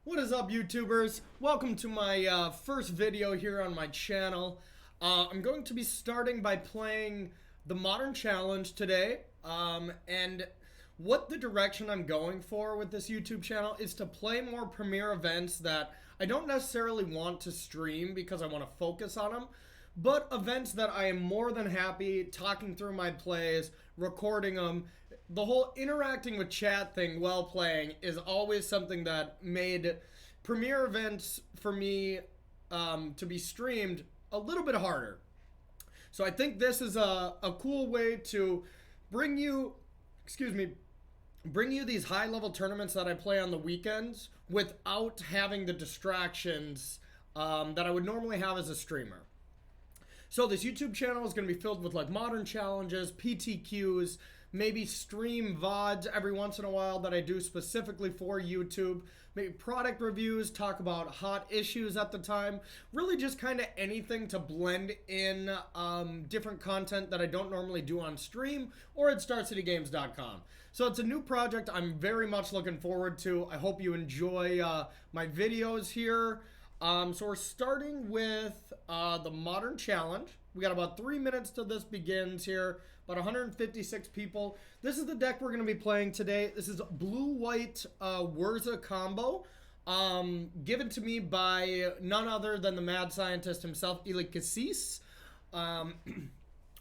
What is up, YouTubers? Welcome to my first video here on my channel. I'm going to be starting by playing the Modern Challenge today. And what the direction I'm going for with this YouTube channel is to play more premiere events that I don't necessarily want to stream because I want to focus on them, but events that I am more than happy talking through my plays, recording them. The whole interacting with chat thing while playing is always something that made premiere events for me to be streamed a little bit harder. So I think this is a cool way to bring you, bring you these high level tournaments that I play on the weekends without having the distractions that I would normally have as a streamer. So this YouTube channel is going to be filled with like modern challenges, PTQs, maybe stream VODs every once in a while that I do specifically for YouTube, maybe product reviews, talk about hot issues at the time, really just kind of anything to blend in different content that I don't normally do on stream or at StarCityGames.com. So it's a new project I'm very much looking forward to. I hope you enjoy my videos here. So we're starting with the Modern Challenge. We got about 3 minutes till this begins here. About 156 people. This is the deck we're going to be playing today. This is blue-white Whirza combo. Given to me by none other than the mad scientist himself, Eli Cassis.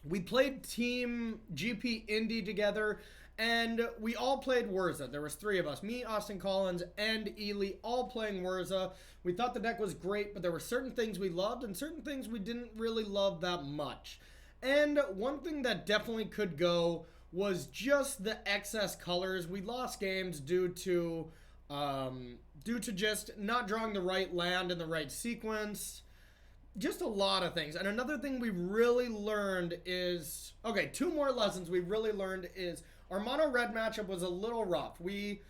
We played Team GP Indy together, and we all played Whirza. There was 3 of us, me, Austin Collins, and Ely, all playing Whirza. We thought the deck was great, but there were certain things we loved and certain things we didn't really love that much. And one thing that definitely could go was just the excess colors. We lost games due to just not drawing the right land in the right sequence. Just a lot of things. And another thing we really learned is, okay, 2 more lessons we really learned is our mono red matchup was a little rough. We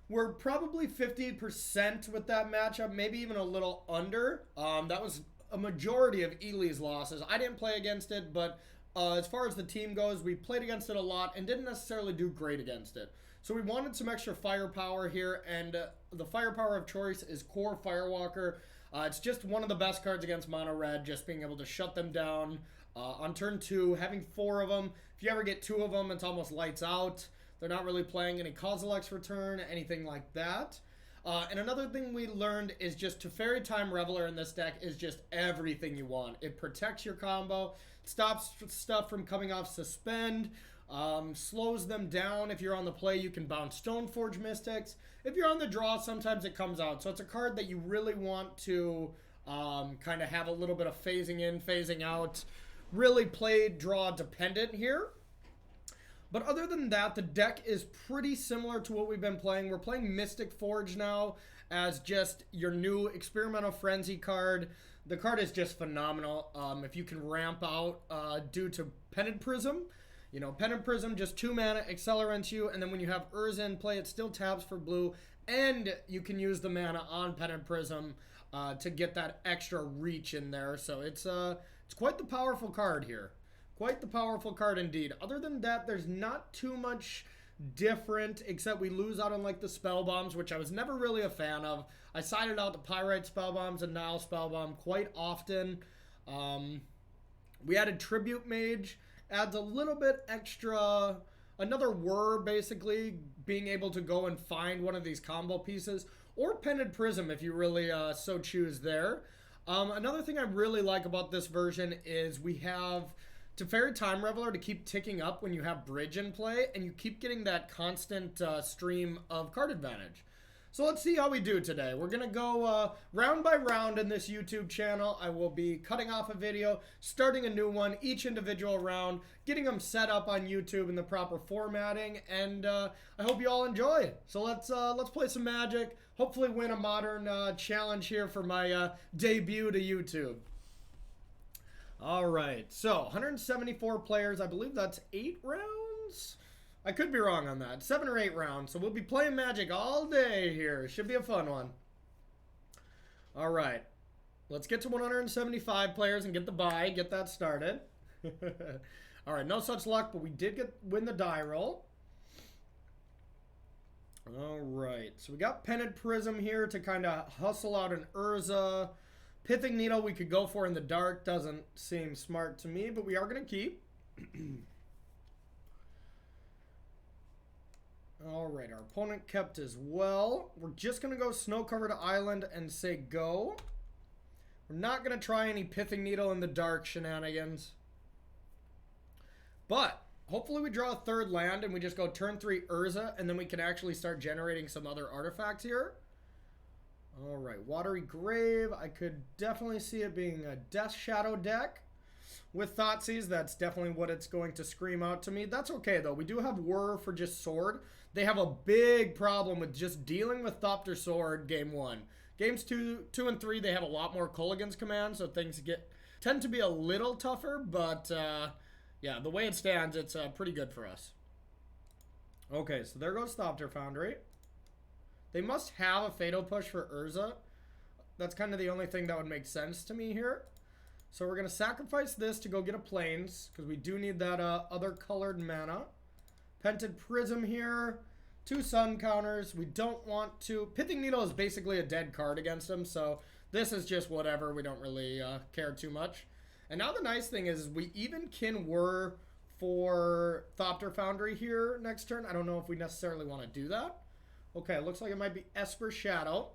were probably 50% with that matchup, maybe even a little under. That was a majority of Ely's losses. I didn't play against it, but as far as the team goes, we played against it a lot and didn't necessarily do great against it. So we wanted some extra firepower here, and the firepower of choice is Core Firewalker. It's just one of the best cards against mono red, just being able to shut them down on turn 2, having 4 of them. If you ever get 2 of them, it's almost lights out. They're not really playing any Kozilek's Return, anything like that. And another thing we learned is just Teferi Time Reveler in this deck is just everything you want. It protects your combo, stops stuff from coming off suspend, slows them down. If you're on the play, you can bounce Stoneforge Mystics. If you're on the draw, sometimes it comes out. So it's a card that you really want to kind of have a little bit of phasing in, phasing out. Really play draw dependent here. But other than that, the deck is pretty similar to what we've been playing. We're playing Mystic Forge now as just your new Experimental Frenzy card. The card is just phenomenal. If you can ramp out due to Pendant Prism, you know, Pendant Prism, just 2 mana, accelerates you, and then when you have Urza in play, it still taps for blue, and you can use the mana on Pendant Prism to get that extra reach in there. So it's quite the powerful card here. Quite the powerful card indeed. Other than that, there's not too much different, except we lose out on like the spell bombs, which I was never really a fan of. I sided out the Pyrite spell bombs and Nile spell bomb quite often. We added Tribute Mage, adds a little bit extra, another whir basically, being able to go and find one of these combo pieces, or Pendant Prism if you really so choose there. Another thing I really like about this version is we have Teferi Time Reveler to keep ticking up when you have Bridge in play, and you keep getting that constant stream of card advantage. So let's see how we do today. We're going to go round by round in this YouTube channel. I will be cutting off a video, starting a new one, each individual round, getting them set up on YouTube in the proper formatting, and I hope you all enjoy. So let's play some Magic, hopefully win a modern challenge here for my debut to YouTube. All right, so 174 players. I believe that's 8 rounds? I could be wrong on that. 7 or 8 rounds. So we'll be playing Magic all day here. Should be a fun one. All right, let's get to 175 players and get the bye. Get that started. All right, no such luck, but we did win the die roll. Alright, so we got Pendant Prism here to kind of hustle out an Whirza. Pithing Needle we could go for in the dark. Doesn't seem smart to me, but we are going to keep. Alright, our opponent kept as well. We're just going to go Snow-Covered Island and say go. We're not going to try any Pithing Needle in the dark shenanigans. But hopefully we draw a third land and we just go turn 3 Whirza, and then we can actually start generating some other artifacts here. Alright, Watery Grave. I could definitely see it being a Death Shadow deck. With Thoughtseize, that's definitely what it's going to scream out to me. That's okay, though. We do have Whir for just Sword. They have a big problem with just dealing with Thopter Sword game 1. Games 2 and 3, they have a lot more Kolaghan's commands, so things tend to be a little tougher, but yeah, the way it stands, it's pretty good for us. Okay, so there goes Thopter Foundry. They must have a Fatal Push for Whirza. That's kind of the only thing that would make sense to me here. So we're going to sacrifice this to go get a Plains, because we do need that other colored mana. Pendant Prism here. 2 Sun counters. We don't want to... Pithing Needle is basically a dead card against them, so this is just whatever. We don't really care too much. And now the nice thing is we even can Whir for Thopter Foundry here next turn. I don't know if we necessarily want to do that. Okay, it looks like it might be Esper Shadow.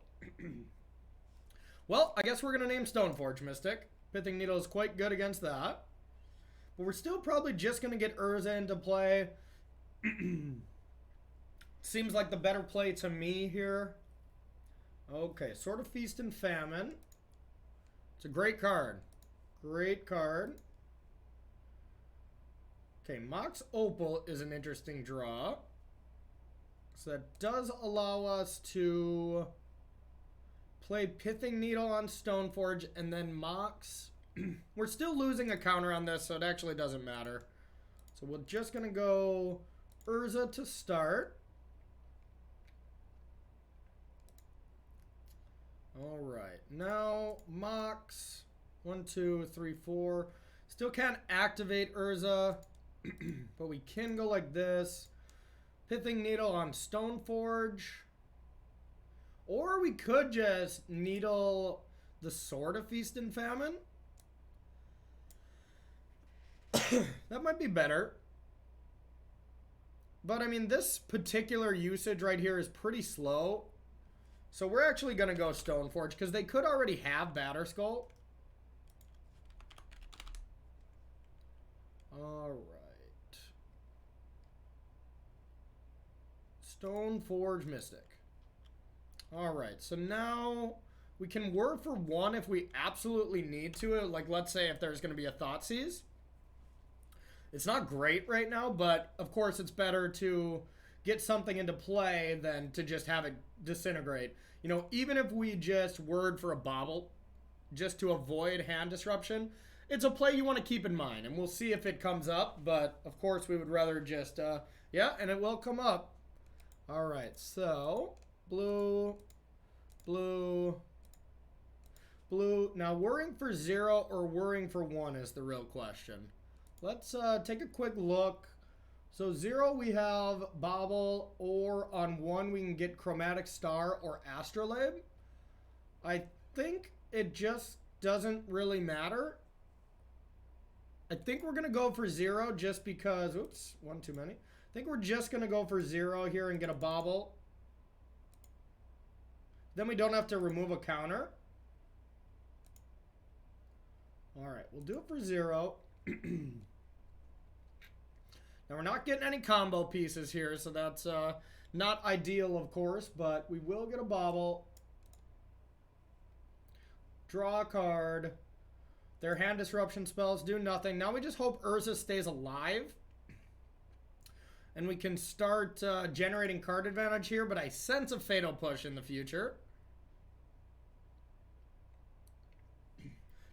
Well, I guess we're going to name Stoneforge Mystic. Pithing Needle is quite good against that. But we're still probably just going to get Whirza into play. Seems like the better play to me here. Okay, Sword of Feast and Famine. It's a great card. Great card. Okay, Mox Opal is an interesting draw. So that does allow us to play Pithing Needle on Stoneforge and then Mox. We're still losing a counter on this, so it actually doesn't matter. So we're just going to go Whirza to start. Alright, now Mox. 1, 2, 3, 4. Still can't activate Whirza, but we can go like this. Pithing Needle on Stoneforge. Or we could just Needle the Sword of Feast and Famine. That might be better. But I mean, this particular usage right here is pretty slow. So we're actually going to go Stoneforge because they could already have Batterskull. Alright. Stoneforge Mystic. Alright, so now we can Whir for 1 if we absolutely need to. Like, let's say if there's going to be a Thoughtseize. It's not great right now, but of course it's better to get something into play than to just have it disintegrate. You know, even if we just Whirred for a Bobble, just to avoid hand disruption, it's a play you want to keep in mind, and we'll see if it comes up, but of course we would rather just, yeah, and it will come up. Alright, so, blue, blue, blue. Now, Whirring for 0 or Whirring for 1 is the real question. Let's take a quick look. So 0 we have Bobble, or on 1 we can get Chromatic Star or Astrolabe. I think it just doesn't really matter. I think we're going to go for 0 just because, oops, 1 too many. I think we're just going to go for 0 here and get a Bobble. Then we don't have to remove a counter. Alright, we'll do it for 0. Now, we're not getting any combo pieces here, so that's not ideal, of course, but we will get a Bobble. Draw a card. Their hand disruption spells do nothing. Now we just hope Whirza stays alive. And we can start generating card advantage here, but I sense a Fatal Push in the future.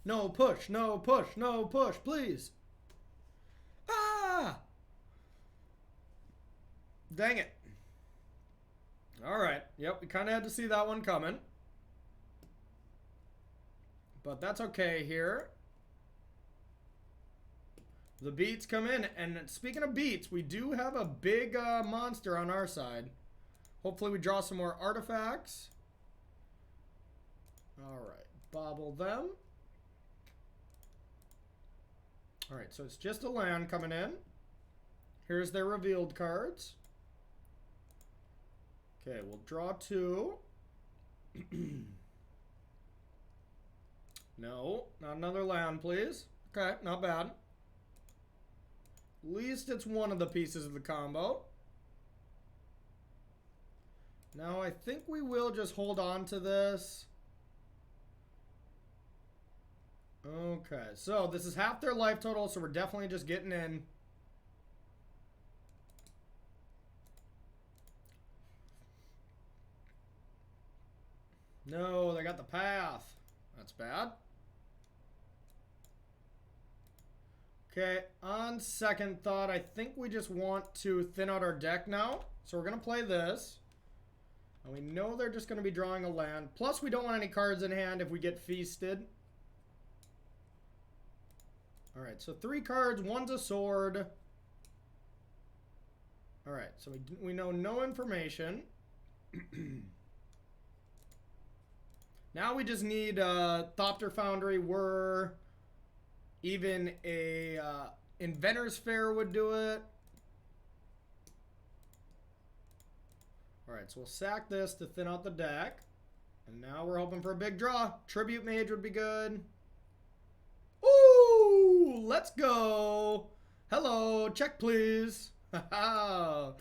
No push, no push, no push, please. Ah! Dang it. Alright, yep, we kind of had to see that one coming. But that's okay here. The beats come in, and speaking of beats, we do have a big monster on our side. Hopefully we draw some more artifacts. Alright, bobble them. Alright, so it's just a land coming in. Here's their revealed cards. Okay, we'll draw 2. No, not another land, please. Okay, not bad. At least it's one of the pieces of the combo. Now I think we will just hold on to this. Okay, so this is half their life total, so we're definitely just getting in. No, they got the path. That's bad. Okay, on second thought, I think we just want to thin out our deck now. So we're going to play this. And we know they're just going to be drawing a land. Plus, we don't want any cards in hand if we get feasted. Alright, so 3 cards, 1's a sword. Alright, so we know no information. Now we just need Thopter Foundry, Whirza. Even a Inventor's Fair would do it. Alright, so we'll sack this to thin out the deck. And now we're hoping for a big draw. Tribute Mage would be good. Ooh, let's go. Hello, check please. That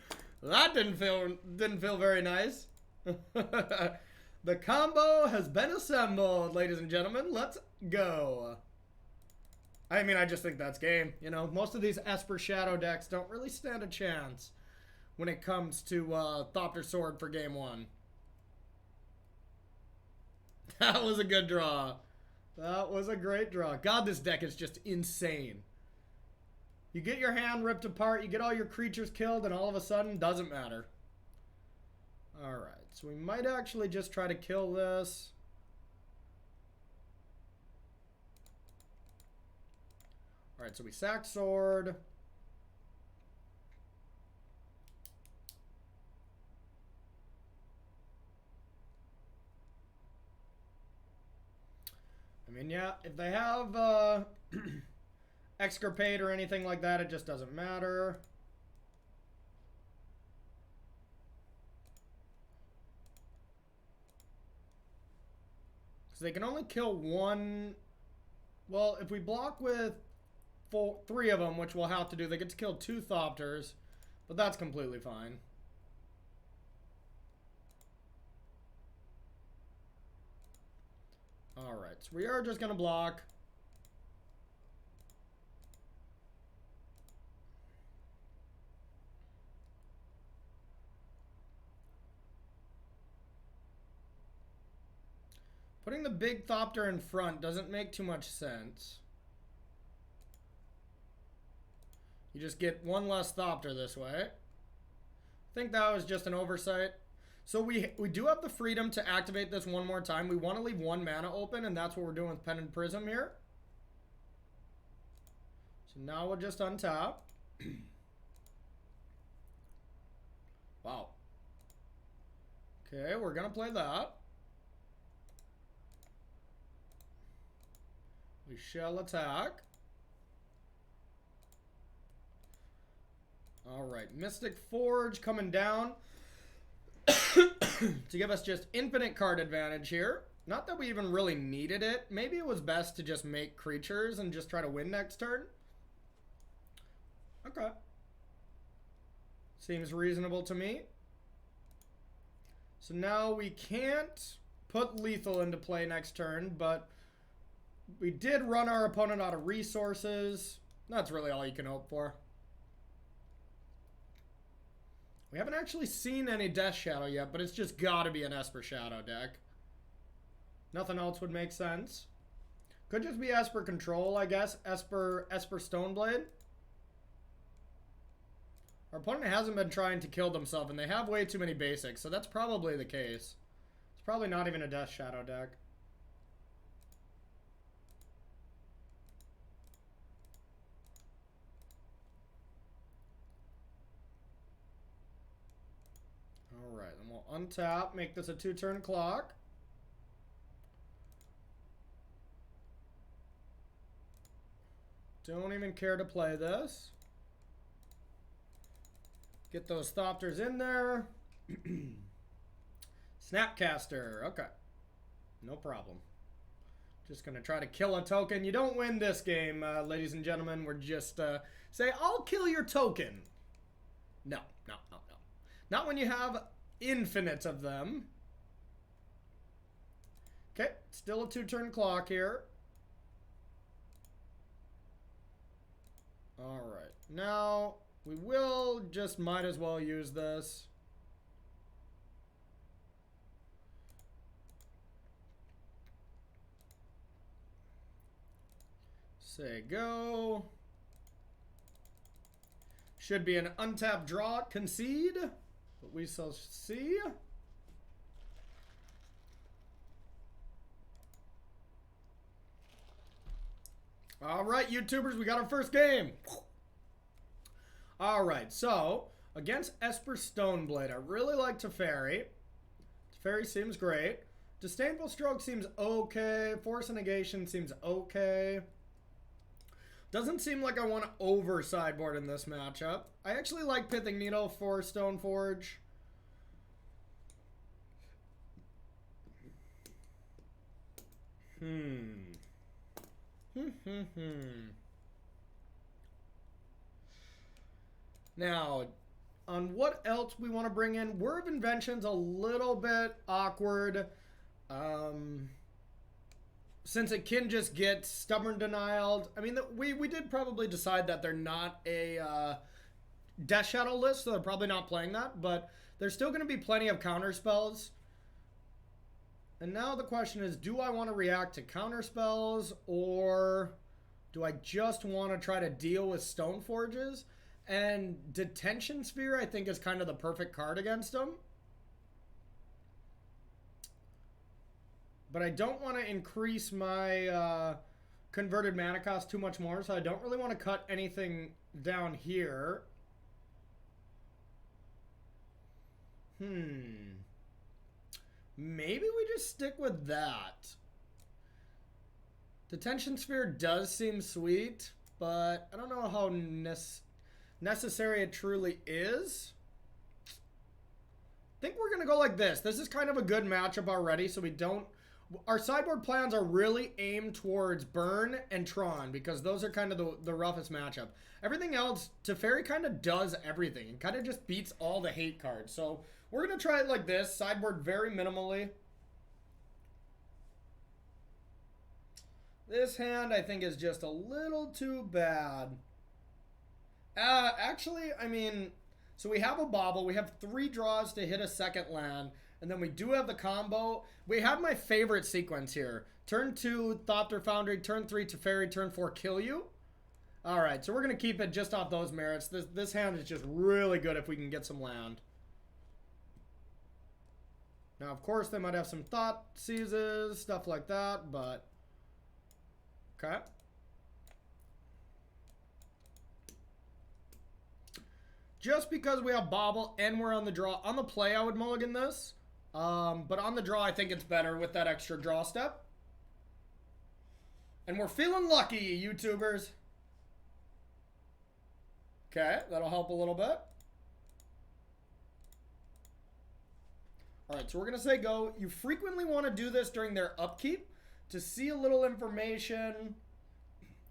didn't feel very nice. The combo has been assembled, ladies and gentlemen. Let's go. I mean, I just think that's game. You know, most of these Esper Shadow decks don't really stand a chance when it comes to Thopter Sword for game 1. That was a good draw. That was a great draw. God, this deck is just insane. You get your hand ripped apart, you get all your creatures killed, and all of a sudden, doesn't matter. Alright, so we might actually just try to kill this. Alright, so we sack sword. I mean, yeah, if they have Extirpate or anything like that, it just doesn't matter. Because they can only kill one. Well, if we block with 3 of them, which we'll have to do, they get to kill 2 Thopters, but that's completely fine. Alright, so we are just going to block. Putting the big Thopter in front doesn't make too much sense. You just get 1 less Thopter this way. I think that was just an oversight. So we do have the freedom to activate this 1 more time. We want to leave 1 mana open, and that's what we're doing with Pen and Prism here. So now we'll just untap. Wow. Okay, we're going to play that. We shall attack. Alright, Mystic Forge coming down to give us just infinite card advantage here. Not that we even really needed it. Maybe it was best to just make creatures and just try to win next turn. Okay. Seems reasonable to me. So now we can't put lethal into play next turn, but we did run our opponent out of resources. That's really all you can hope for. We haven't actually seen any Death Shadow yet, but it's just got to be an Esper Shadow deck. Nothing else would make sense. Could just be Esper Control, I guess. Esper Stoneblade. Our opponent hasn't been trying to kill themselves, and they have way too many basics, so that's probably the case. It's probably not even a Death Shadow deck. Alright, then we'll untap, make this a 2-turn clock. Don't even care to play this. Get those Thopters in there. Snapcaster. Okay. No problem. Just going to try to kill a token. You don't win this game, ladies and gentlemen. We're just say, I'll kill your token. No, no, no, no. Not when you have infinite of them. Okay, still a 2-turn clock here. All right. Now, we will just might as well use this. Say go. Should be an untapped draw, concede, but we shall see. All right, YouTubers, we got our first game. All right, so against Esper Stoneblade, I really like Teferi. Teferi seems great. Disdainful Stroke seems okay. Force and Negation seems okay. Doesn't seem like I want to over sideboard in this matchup. I actually like Pithing Needle for Stoneforge. Now, on what else we want to bring in? Whir of Invention's a little bit awkward. Since it can just get Stubborn Denial. I mean, we did probably decide that they're not a Death Shadow list, so they're probably not playing that. But there's still going to be plenty of counter spells. And now the question is, do I want to react to counter spells, or do I just want to try to deal with Stoneforges? And Detention Sphere, I think, is kind of the perfect card against them. But I don't want to increase my converted mana cost too much more, so I don't really want to cut anything down here. Maybe we just stick with that. Detention Sphere does seem sweet, but I don't know how necessary it truly is. I think we're going to go like this. This is kind of a good matchup already, so we don't... Our sideboard plans are really aimed towards Burn and Tron, because those are kind of the roughest matchup. Everything else, Teferi kind of does everything and kind of just beats all the hate cards. So we're going to try it like this. Sideboard very minimally. This hand, I think, is just a little too bad. Actually, I mean, so we have a bobble. We have 3 draws to hit a second land. And then we do have the combo. We have my favorite sequence here. Turn 2, Thopter Foundry. Turn 3, Teferi. Turn 4, Kill You. All right, so we're going to keep it just off those merits. This hand is just really good if we can get some land. Now, of course, they might have some Thought Seizes, stuff like that, but... Okay. Just because we have Bobble and we're on the draw. On the play, I would mulligan this. But on the draw, I think it's better with that extra draw step. And we're feeling lucky, YouTubers. Okay, that'll help a little bit. Alright, so we're going to say go. You frequently want to do this during their upkeep to see a little information.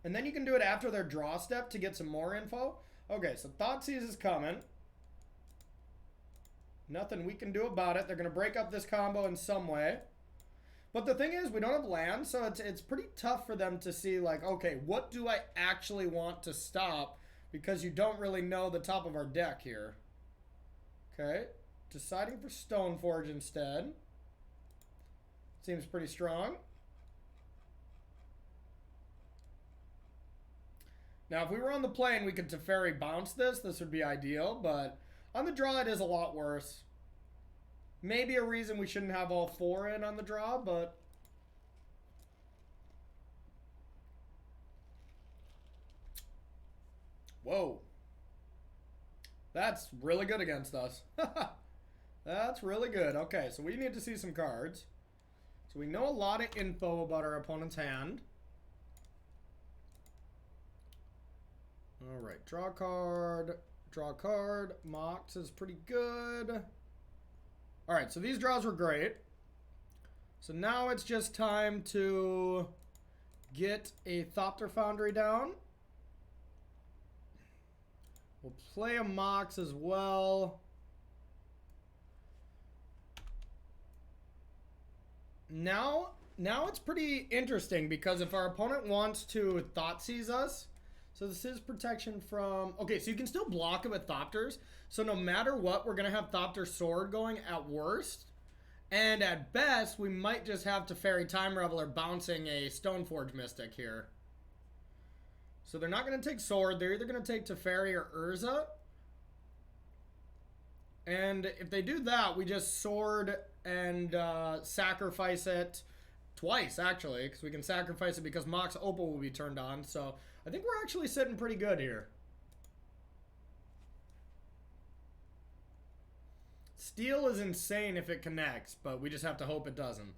And then you can do it after their draw step to get some more info. Okay, so Thoughtseize is coming. Nothing we can do about it. They're going to break up this combo in some way. But the thing is, we don't have land, so it's pretty tough for them to see, like, okay, what do I actually want to stop? Because you don't really know the top of our deck here. Okay, deciding for Stoneforge instead. Seems pretty strong. Now, if we were on the plane, we could Teferi bounce this. This would be ideal, but on the draw, it is a lot worse. Maybe a reason we shouldn't have all 4 in on the draw, but... Whoa. That's really good against us. That's really good. Okay, so we need to see some cards. So we know a lot of info about our opponent's hand. All right, draw a card. Draw a card. Mox is pretty good. All right, so these draws were great. So now it's just time to get a Thopter Foundry down. We'll play a Mox as well. Now it's pretty interesting because if our opponent wants to Thoughtseize us, so this is protection from... Okay, so you can still block it with Thopters. So no matter what, we're going to have Thopter Sword going at worst. And at best, we might just have Teferi Time Reveler bouncing a Stoneforge Mystic here. So they're not going to take Sword. They're either going to take Teferi or Whirza. And if they do that, we just Sword and sacrifice it twice, actually. Because we can sacrifice it because Mox Opal will be turned on. So I think we're actually sitting pretty good here. Steel is insane if it connects, but we just have to hope it doesn't.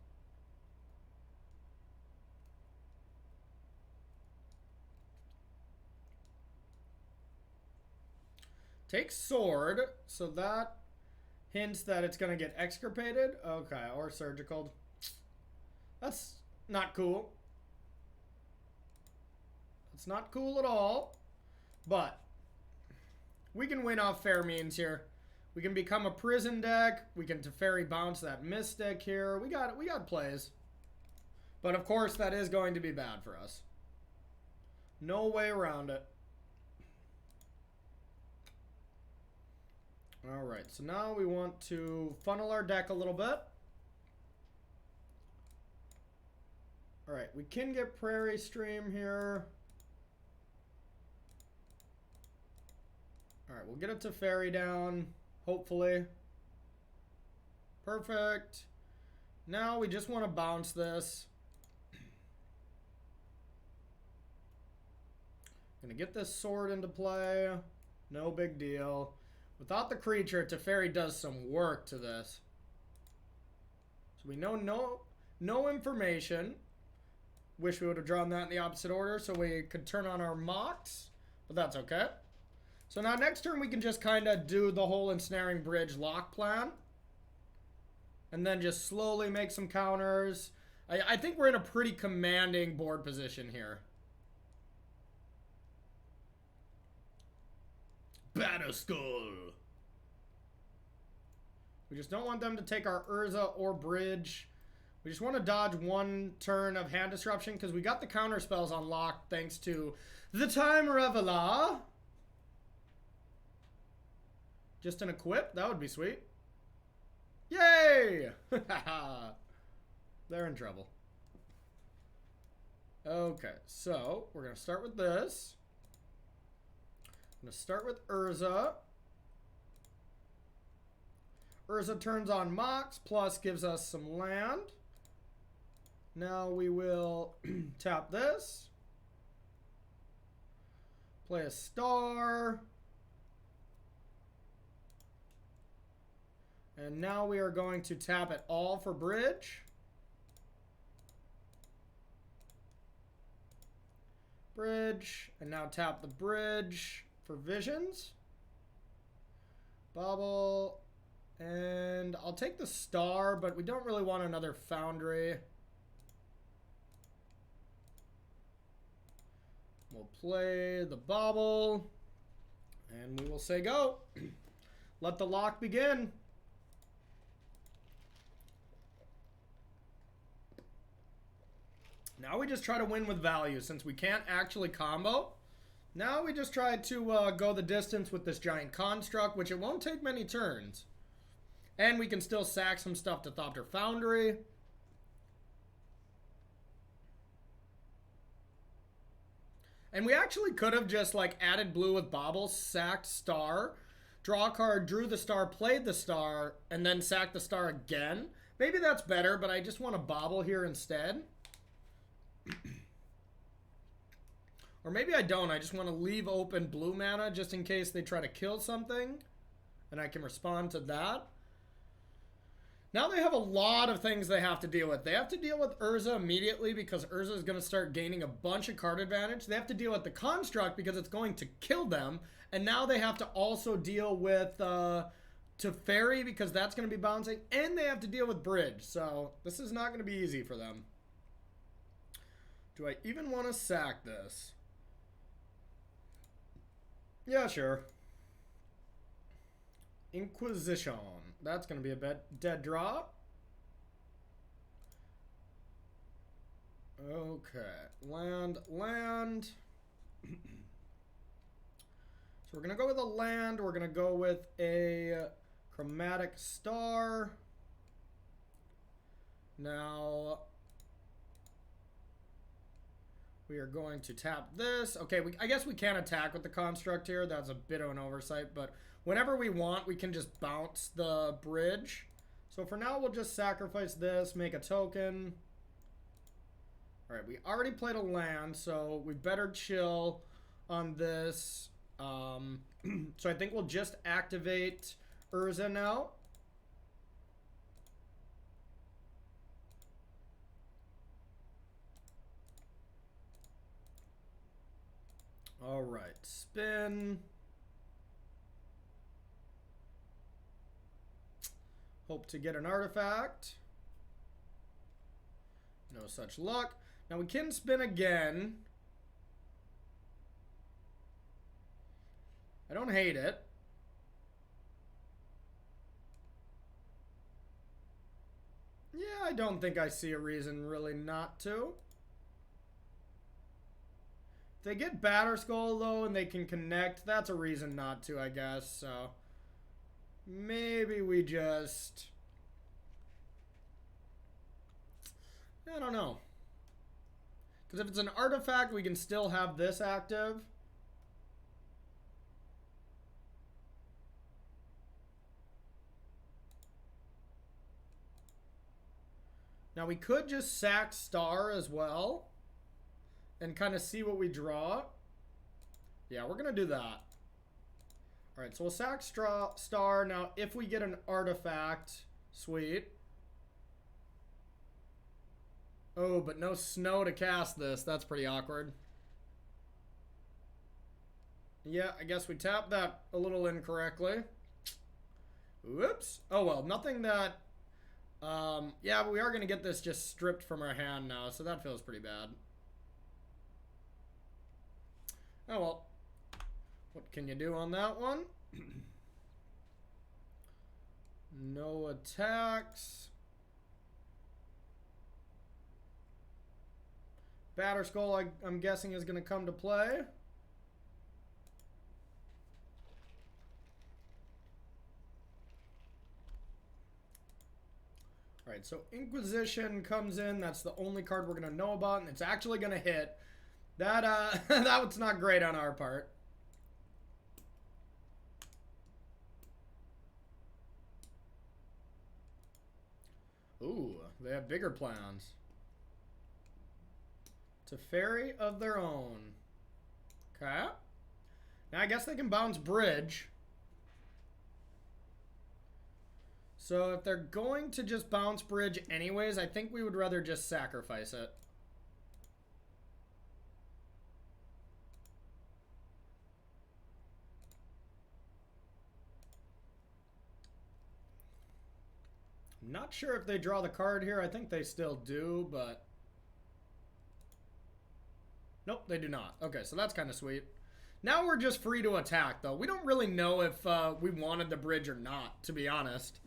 Take Sword, so that hints that it's going to get extirpated. Okay, or surgical. That's not cool. It's not cool at all. But we can win off fair means here. We can become a prison deck. We can Teferi bounce that Mystic here. We got plays. But of course that is going to be bad for us. No way around it. Alright, so now we want to funnel our deck a little bit. Alright, we can get Prairie Stream here. Alright, we'll get a Teferi down, hopefully. Perfect. Now we just want to bounce this. Gonna get this sword into play. No big deal. Without the creature, Teferi does some work to this. So we know no information. Wish we would have drawn that in the opposite order so we could turn on our Mox. But that's okay. So now next turn we can just kind of do the whole Ensnaring Bridge lock plan. And then just slowly make some counters. I think we're in a pretty commanding board position here. Batterskull. We just don't want them to take our Whirza or Bridge. We just want to dodge one turn of hand disruption because we got the counter spells unlocked thanks to the Time Reveler. Just an equip? That would be sweet. Yay! They're in trouble. Okay, so we're going to start with this. I'm going to start with Whirza. Whirza turns on Mox, plus gives us some land. Now we will tap this. Play a star. And now we are going to tap it all for Bridge. Bridge. And now tap the Bridge for Visions. Bubble. And I'll take the star, but we don't really want another Foundry. We'll play the bauble. And we will say go. Let the lock begin. Now we just try to win with value since we can't actually combo. Now we just try to go the distance with this giant construct, which it won't take many turns. And we can still sack some stuff to Thopter Foundry. And we actually could have just like added blue with bauble, sacked star, draw a card, drew the star, played the star, and then sacked the star again. Maybe that's better, but I just want to bauble here instead. Or maybe I don't. I just want to leave open blue mana just in case they try to kill something. And I can respond to that. Now they have a lot of things they have to deal with. They have to deal with Whirza immediately because Whirza is going to start gaining a bunch of card advantage. They have to deal with the Construct because it's going to kill them. And now they have to also deal with Teferi because that's going to be bouncing. And they have to deal with Bridge. So this is not going to be easy for them. Do I even want to sack this? Yeah, sure. Inquisition. That's going to be a dead draw. Okay. Land. So we're going to go with a land. We're going to go with a chromatic star. Now, we are going to tap this. Okay, I guess we can't attack with the construct here. That's a bit of an oversight, but whenever we want, we can just bounce the bridge. So for now, we'll just sacrifice this, make a token. All right, we already played a land, so we better chill on this. So I think we'll just activate Whirza now. All right, spin. Hope to get an artifact. No such luck. Now we can spin again. I don't hate it. Yeah, I don't think I see a reason really not to. If they get Batterskull though and they can connect, that's a reason not to, I guess. So maybe we just... I don't know. Because if it's an artifact, we can still have this active. Now we could just sack Star as well and kind of see what we draw. Yeah, we're going to do that. All right, so we'll sack Star. Now, if we get an artifact, sweet. Oh, but no snow to cast this. That's pretty awkward. Yeah, I guess we tapped that a little incorrectly. Whoops. Oh, well, nothing that... yeah, but we are going to get this just stripped from our hand now, so that feels pretty bad. Oh, well. What can you do on that one? No attacks. Batterskull, I'm guessing, is going to come to play. Alright, so Inquisition comes in. That's the only card we're going to know about, and it's actually going to hit. That, that's not great on our part. Ooh, they have bigger plans. Teferi of their own. Okay. Now I guess they can bounce Bridge. So if they're going to just bounce Bridge anyways, I think we would rather just sacrifice it. Not sure if they draw the card here. I think they still do, but... Nope, they do not. Okay, so that's kind of sweet. Now we're just free to attack, though. We don't really know if we wanted the bridge or not, to be honest.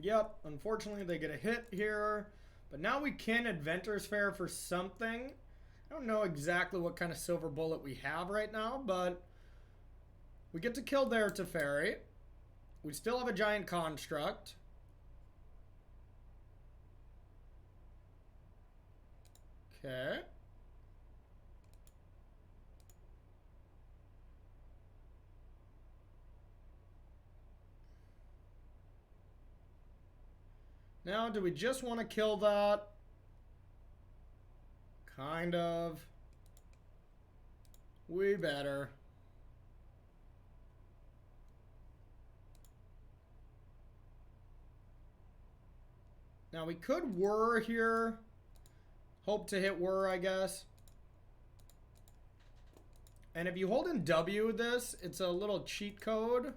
Yep, unfortunately they get a hit here. But now we can Inventor's Fair for something. I don't know exactly what kind of silver bullet we have right now, but... we get to kill their Teferi. We still have a giant construct. Okay. Now, do we just want to kill that? Kind of. We better. Now we could whir here. Hope to hit whir, I guess. And if you hold in W this, it's a little cheat code.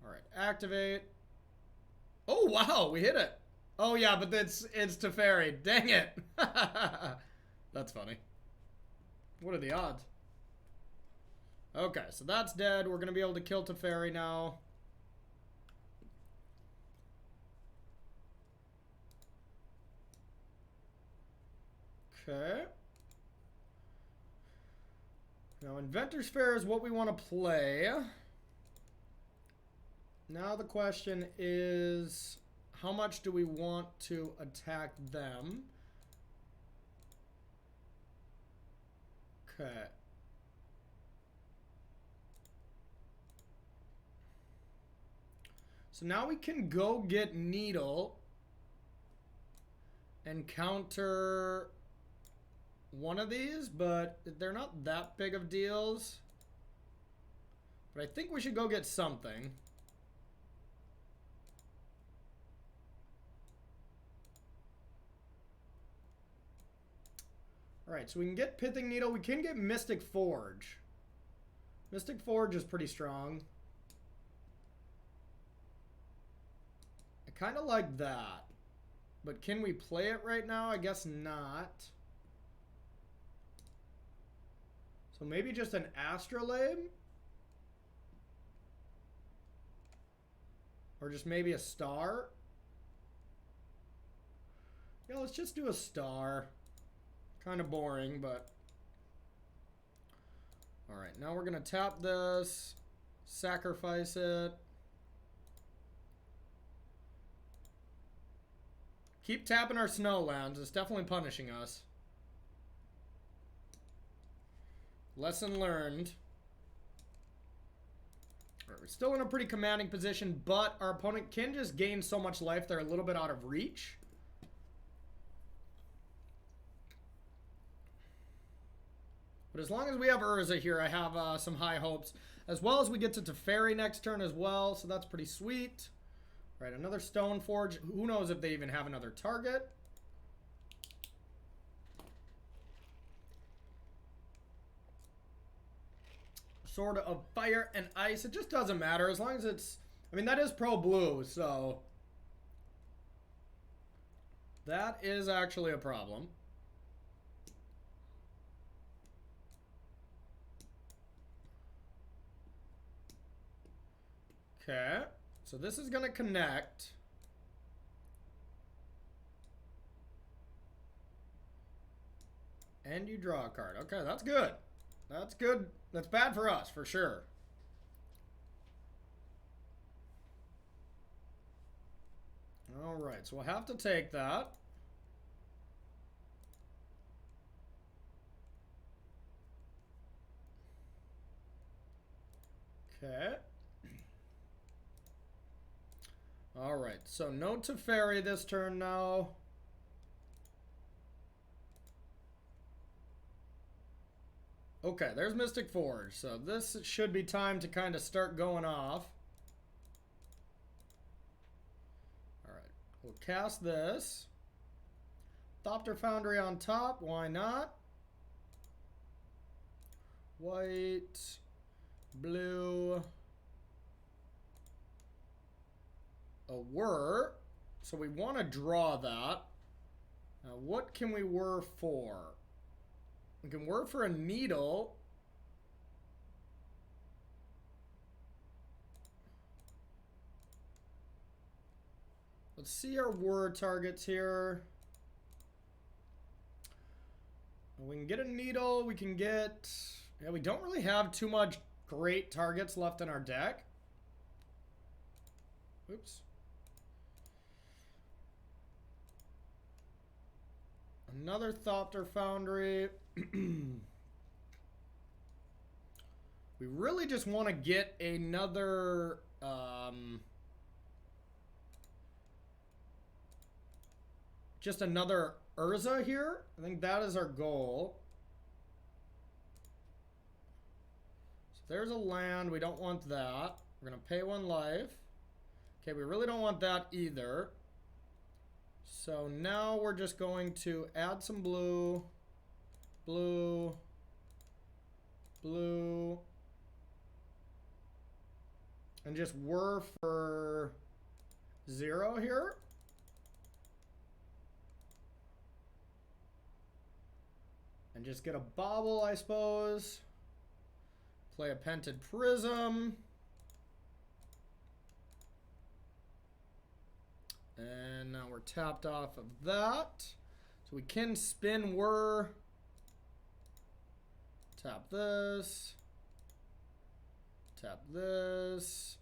All right, activate. Oh, wow, we hit it. Oh, yeah, but it's Teferi. Dang it. That's funny. What are the odds? Okay, so that's dead. We're going to be able to kill Teferi now. Okay. Now, Inventor's Fair is what we want to play. Now the question is, how much do we want to attack them? Okay. So now we can go get Needle and counter one of these, but they're not that big of deals. But I think we should go get something. Alright, so we can get Pithing Needle. We can get Mystic Forge. Mystic Forge is pretty strong. I kind of like that. But can we play it right now? I guess not. So maybe just an Astrolabe? Or just maybe a star? Yeah, let's just do a star. Kind of boring, but... Alright, now we're going to tap this. Sacrifice it. Keep tapping our snow lands. It's definitely punishing us. Lesson learned. We're still in a pretty commanding position, but our opponent can just gain so much life they're a little bit out of reach. But as long as we have Whirza here, I have some high hopes. As well as we get to Teferi next turn as well, so that's pretty sweet. Right, another Stone Forge. Who knows if they even have another target. Sword of Fire and Ice. It just doesn't matter as long as it's... I mean, that is pro blue, so... That is actually a problem. Okay. So this is going to connect. And you draw a card. Okay, that's good. That's good. That's bad for us, for sure. All right, so we'll have to take that. Okay. All right, so no Teferi this turn now. Okay, there's Mystic Forge. So this should be time to kind of start going off. All right, we'll cast this. Thopter Foundry on top, why not? White, blue, a whir. So we want to draw that. Now what can we whir for? We can whir for a needle. Let's see our whir targets here. We can get a needle. We can get... Yeah, we don't really have too much great targets left in our deck. Oops. Another Thopter Foundry. We really just want to get another... just another Whirza here. I think that is our goal. So there's a land. We don't want that. We're going to pay 1 life. Okay, we really don't want that either. So now we're just going to add some blue, blue, blue, and just whir for 0 here. And just get a bobble, I suppose. Play a pented prism. And now we're tapped off of that. So we can spin whir. Tap this. Tap this.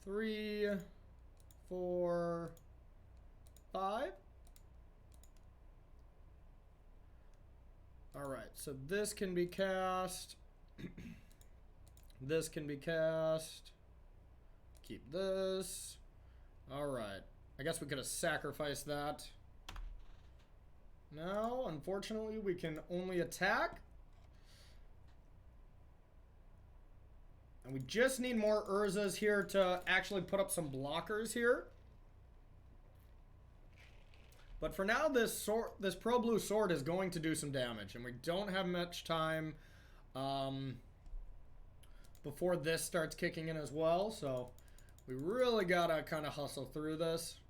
3, 4, 5. All right, so this can be cast. This can be cast. Keep this. All right. I guess we could have sacrificed that. Now, unfortunately, we can only attack. And we just need more Whirzas here to actually put up some blockers here. But for now, this Pro Blue Sword is going to do some damage. And we don't have much time before this starts kicking in as well. So we really got to kind of hustle through this.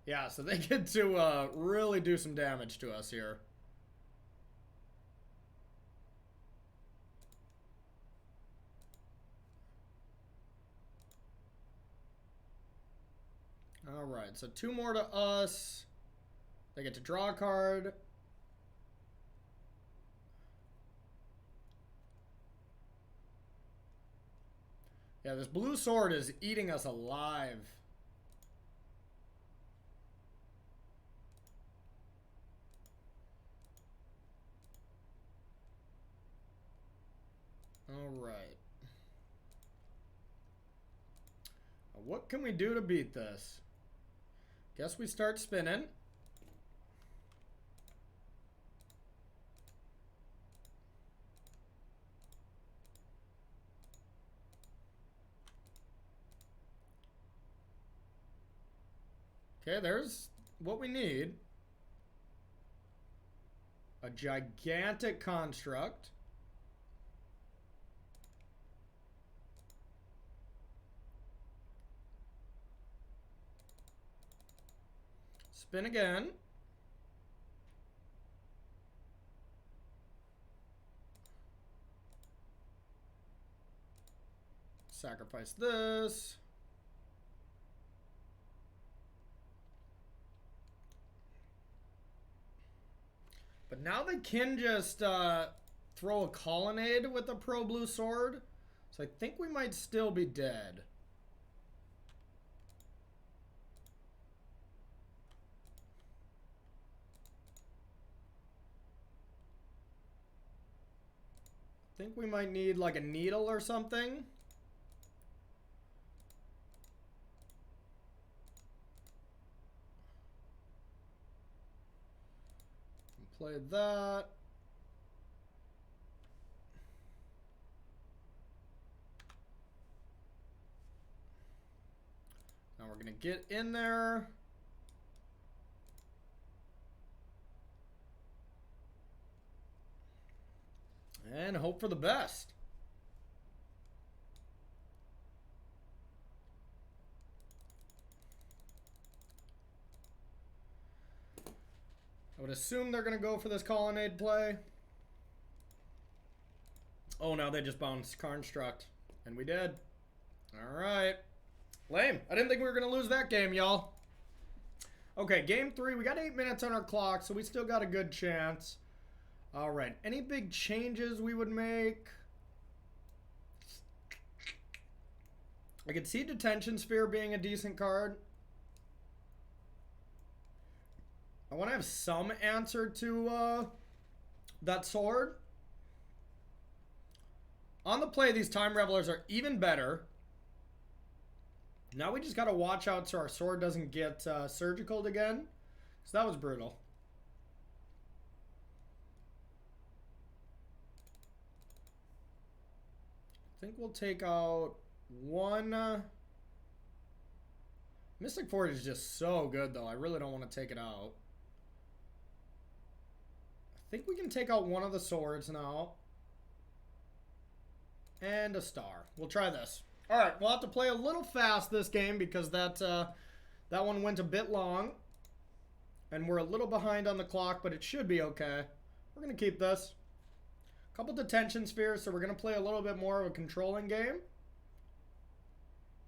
Yeah, so they get to really do some damage to us here. All right, so 2 more to us. They get to draw a card. Yeah, this blue sword is eating us alive. All right. What can we do to beat this? Guess we start spinning. Okay, there's what we need. A gigantic construct. Spin again. Sacrifice this. But now they can just throw a colonnade with a Pro Blue Sword. So I think we might still be dead. I think we might need like a needle or something. Play that. Now we're gonna get in there. And hope for the best. I would assume they're going to go for this colonnade play. Oh, no, they just bounced construct. And we did. All right. Lame. I didn't think we were going to lose that game, y'all. Okay, game 3. We got 8 minutes on our clock, so we still got a good chance. All right. Any big changes we would make? I could see Detention Sphere being a decent card. I want to have some answer to that sword. On the play, these Time Revelers are even better. Now we just got to watch out so our sword doesn't get surgicaled again. So that was brutal. I think we'll take out one. Mystic Forge is just so good, though. I really don't want to take it out. I think we can take out one of the swords now. And a star. We'll try this. All right, we'll have to play a little fast this game because that one went a bit long. And we're a little behind on the clock, but it should be okay. We're going to keep this. A couple detention spheres, so we're going to play a little bit more of a controlling game.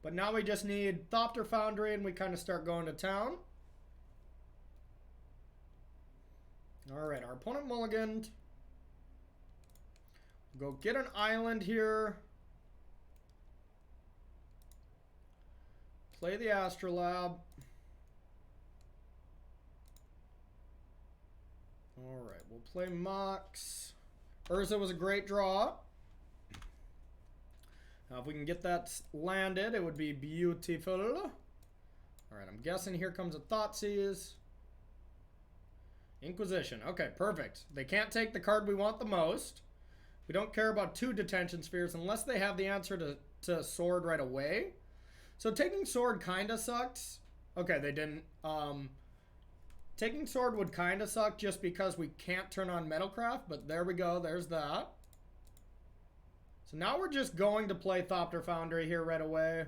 But now we just need Thopter Foundry, and we kind of start going to town. All right, our opponent mulliganed. Go get an island here. Play the Astrolabe. All right, we'll play Mox. Whirza was a great draw. Now, if we can get that landed, it would be beautiful. All right, I'm guessing here comes a Thoughtseize. Inquisition. Okay, perfect. They can't take the card we want the most. We don't care about 2 detention spheres unless they have the answer to sword right away. So taking sword kind of sucks. Okay, they didn't. Taking sword would kind of suck just because we can't turn on Metalcraft, but there we go. There's that. So now we're just going to play Thopter Foundry here right away.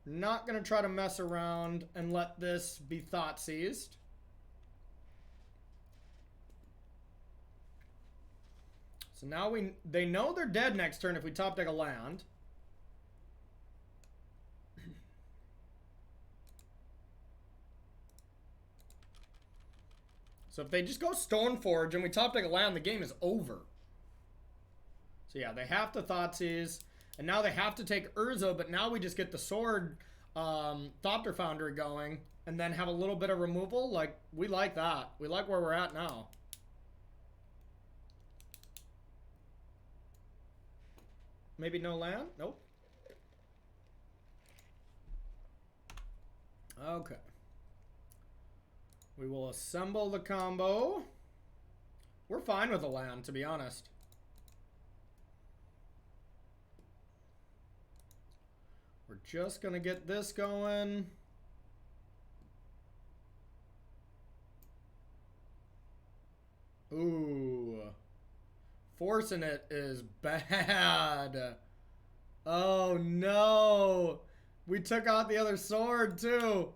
We're not going to try to mess around and let this be Thoughtseized. So now they know they're dead next turn if we top deck a land. So if they just go Stoneforge and we top deck a land, the game is over. So yeah, they have to Thoughtseize. And now they have to take Whirza, but now we just get the sword Thopter Foundry going and then have a little bit of removal. Like, we like that. We like where we're at now. Maybe no land? Nope. Okay. We will assemble the combo. We're fine with a land, to be honest. We're just going to get this going. Ooh. Forcing it is bad. Oh, no. We took out the other sword, too.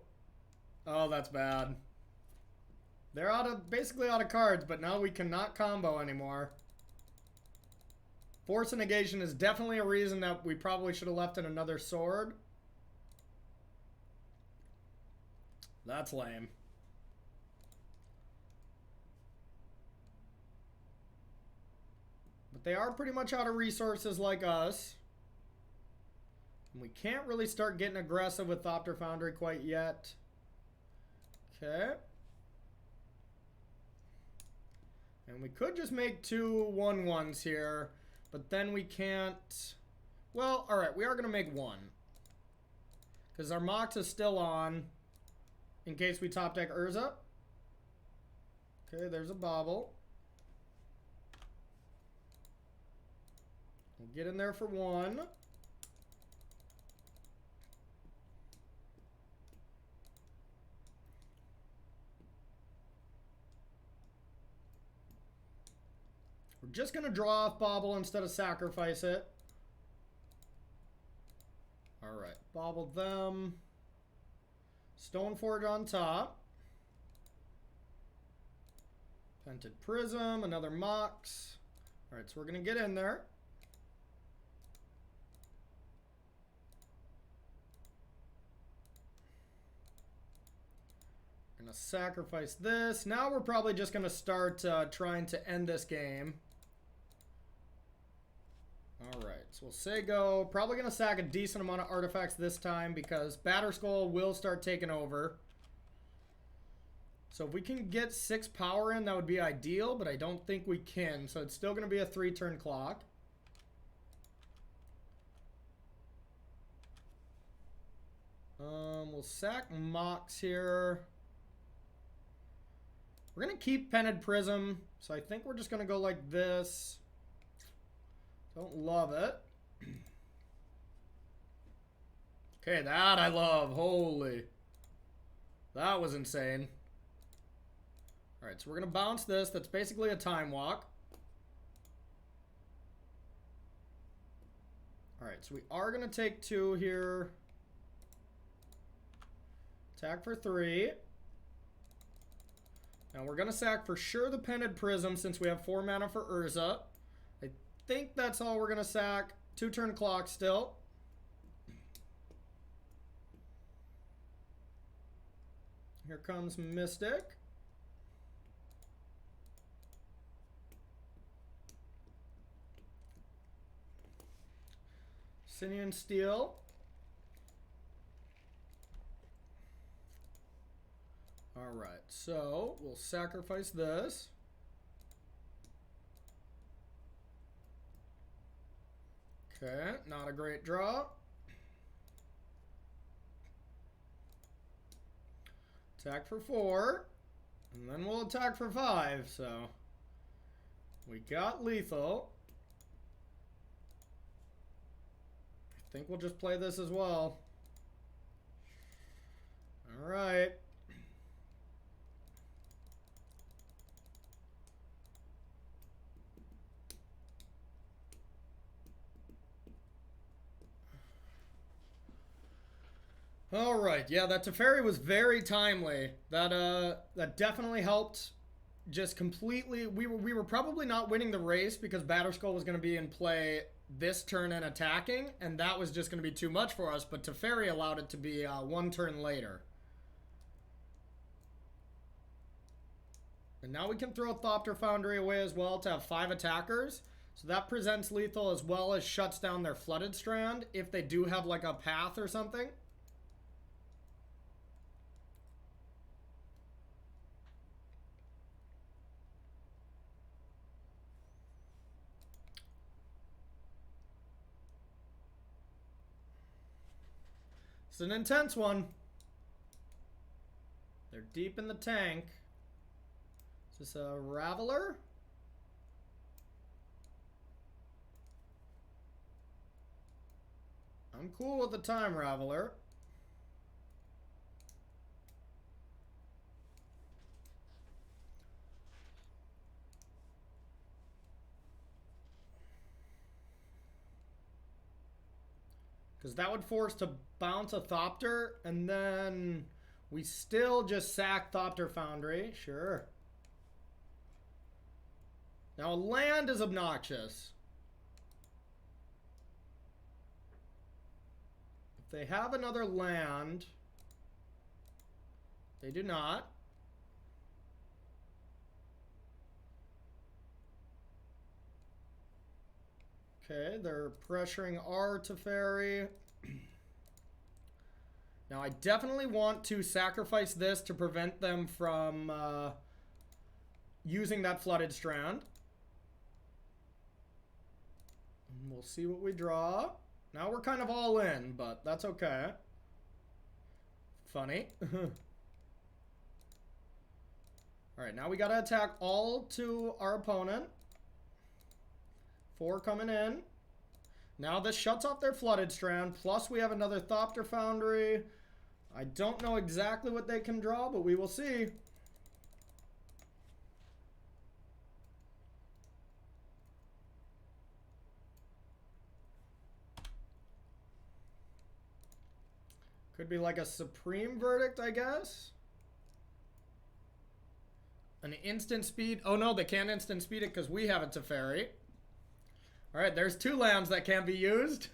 Oh, that's bad. They're basically out of cards, but now we cannot combo anymore. Force and negation is definitely a reason that we probably should have left in another sword. That's lame. But they are pretty much out of resources like us. And we can't really start getting aggressive with Thopter Foundry quite yet. Okay. And we could just make 2 1/1s here. But then we can't... Well, alright, we are going to make 1. Because our Mox is still on. In case we top deck Whirza. Okay, there's a bobble. We'll get in there for 1. We're just going to draw off bobble instead of sacrifice it. Alright, bobble them. Stoneforge on top. Vented Prism, another Mox. Alright, so we're going to get in there. We're going to sacrifice this. Now we're probably just going to start trying to end this game. Alright, so we'll say go. Probably going to sack a decent amount of artifacts this time because Batterskull will start taking over. So if we can get 6 power in, that would be ideal, but I don't think we can. So it's still going to be a 3-turn clock. We'll sack Mox here. We're going to keep Pented Prism, so I think we're just going to go like this. Don't love it. Okay, that I love. Holy. That was insane. Alright, so we're going to bounce this. That's basically a time walk. Alright, so we are going to take 2 here. Attack for 3. Now we're going to sack for sure the Pented Prism since we have 4 mana for Whirza. I think that's all we're going to sack. 2-turn clock still. Here comes Mystic. Sinian Steel. Alright, so we'll sacrifice this. Okay, not a great draw. Attack for 4. And then we'll attack for 5, so we got lethal. I think we'll just play this as well. Alright. Alright, yeah, that Teferi was very timely. That definitely helped. Just completely, we were probably not winning the race because Batterskull was going to be in play this turn and attacking, and that was just going to be too much for us, but Teferi allowed it to be 1 turn later. And now we can throw Thopter Foundry away as well to have 5 attackers. So that presents lethal as well as shuts down their Flooded Strand if they do have like a path or something. It's an intense one. They're deep in the tank. Is this a Raveler? I'm cool with the Time Raveler. Because that would force to bounce a Thopter, and then we still just sack Thopter Foundry. Sure. Now, land is obnoxious. If they have another land, they do not. Okay, they're pressuring our Teferi. Now, I definitely want to sacrifice this to prevent them from using that Flooded Strand. And we'll see what we draw. Now we're kind of all in, but that's okay. Funny. Alright, now we gotta attack all to our opponent. 4 coming in. Now this shuts off their Flooded Strand, plus we have another Thopter Foundry. I don't know exactly what they can draw, but we will see. Could be like a Supreme Verdict, I guess. An instant speed. Oh no, they can't instant speed it because we have a Teferi. Alright, there's 2 lands that can't be used.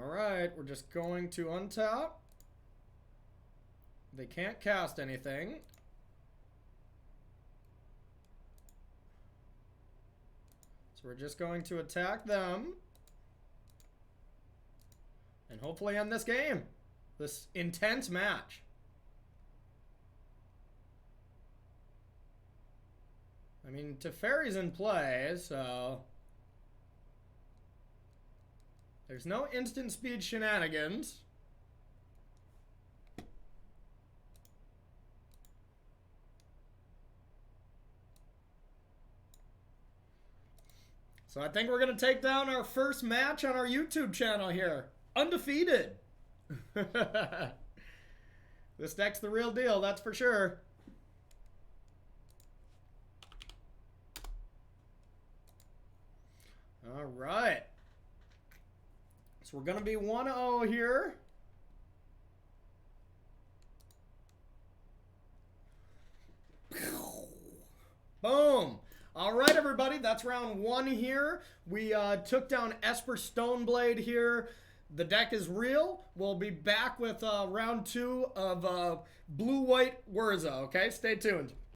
Alright, we're just going to untap. They can't cast anything. So we're just going to attack them. And hopefully end this game. This intense match. I mean, Teferi's in play, so There's no instant speed shenanigans. So I think we're going to take down our first match on our YouTube channel here. Undefeated. This deck's the real deal, that's for sure. All right. So we're going to be 1-0 here. Boom. All right, everybody, that's round 1 here. We took down Esper Stoneblade here. The deck is real. We'll be back with round 2 of blue-white Whirza, okay? Stay tuned.